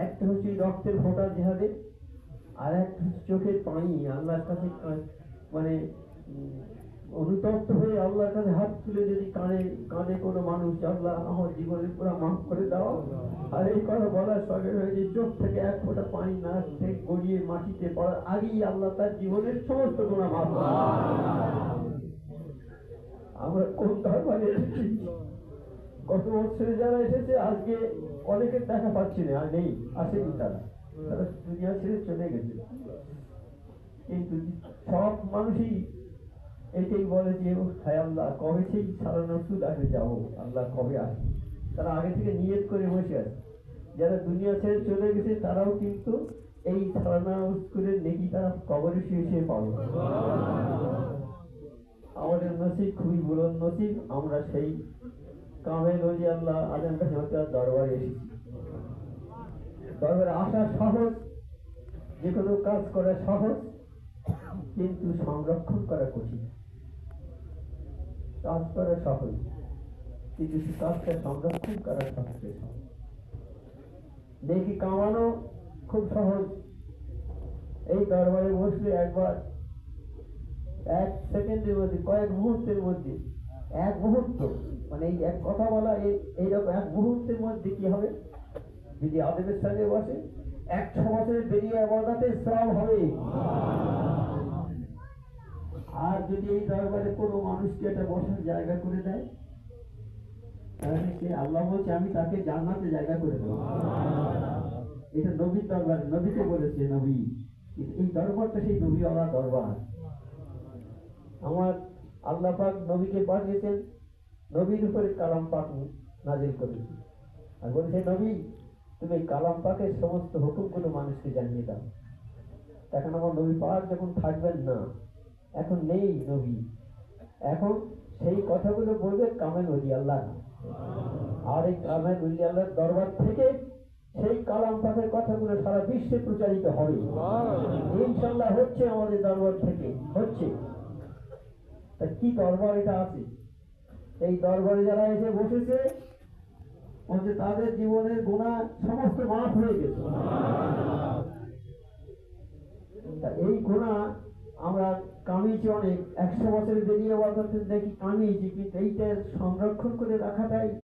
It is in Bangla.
একটা হচ্ছে রক্তের ফোঁটা যেহাদের, আর একটা হচ্ছে চোখের পানি আল্লাহর কাছে মানে অনুতপ্ত হয়ে আল্লাহর কাছে হাত তুলে যদি কানে কানে কোনো মানুষ, আল্লাহ আমার জীবনের পুরো মাফ করে দাও, আর এই কথা বলার সঙ্গে হয়েছে চোখ থেকে এক ফোঁটা পানি নাক থেকে গড়িয়ে মাটিতে পড়ার আগেই আল্লাহ তার জীবনের সমস্ত গুনাহ মাফ করে। আমরা কোন ধর্মে এসেছি, কত বছরে যারা এসেছে, আজকে অনেকের দেখা পাচ্ছি না, আর নেই, আসেনি, তারা তারা দুনিয়া ছেড়ে চলে গেছে। কিন্তু সব মানুষই এটাই বলে যে হায় আল্লাহ কবে সেই সারানো সুদ আগে যাবো, আল্লাহ কবে আসে। তারা আগে থেকে নিয়ত করে বসে আছে। যারা দুনিয়া ছেড়ে চলে গেছে তারাও কিন্তু এই সারানা করে নেকি তারা কবরে শুয়ে শুয়ে পাবে। আমাদের নসিব খুবই বুলন্দ নসিব, আমরা সেই কামেল ওলি আল্লাহ আজম কাছে দরবারে এসেছি। দরবারে আসা সহজ, যে কোনো কাজ করা সহজ, কিন্তু সংরক্ষণ করা কঠিন। কাজ করা সহজ, কিন্তু কাজটা সংরক্ষণ করা সবচেয়ে সহজ। নেকি কামানো খুব সহজ। এই দরবারে বসলে একবার এক সেকেন্ডের মধ্যে, কয়েক মুহূর্তের মধ্যে, এক মুহূর্ত মানে এই এক কথা বলা, এইরকম এক মুহূর্তের মধ্যে কি হবে, যদি আদেবের সঙ্গে বসে 100 বছরের বেরিয়ে বলাতে সব হবে। আর যদি এই দরবারে কোনো মানুষকে একটা বসার জায়গা করে দেয়, তাহলে সে আল্লাহ বলছে আমি তাকে জান্নাতে জায়গা করে দেবো। এটা নবীর দরবার, নবীকে বলেছে নবী। এই দরবারটা সেই নবীওয়ালা দরবার। আমার আল্লাহ পাক নবীকে পাঠিয়েছেন, নবীর উপরে কালাম পাক নাজিল করেছে, আর বলছে নবী তুমি কালাম পাকের সমস্ত হুকুমগুলো মানুষকে জানিয়ে দাও। এখন আমার নবী পাক যখন থাকবেন না, এখন নেই নবী, এখন সেই কথাগুলো বলবে কামেল ওলি আল্লাহ। আর এই কামেল ওলি আল্লাহর দরবার থেকে সেই কালাম পাকের কথাগুলো সারা বিশ্বে প্রচারিত হবে ইনশাআল্লাহ। হচ্ছে আমাদের দরবার থেকে হচ্ছে। তা কি দরবার এটা আছে? এই দরবারে যারা এসে বসেছে বলছে তাদের জীবনের গুনাহ সমস্ত মাফ হয়ে গেছে। তা এই গুনাহ আমরা কামিয়েছি অনেক, 100 বছরে বেরিয়ে বলতে দেখি কামিয়েছি, কিন্তু এইটা সংরক্ষণ করে রাখাটাই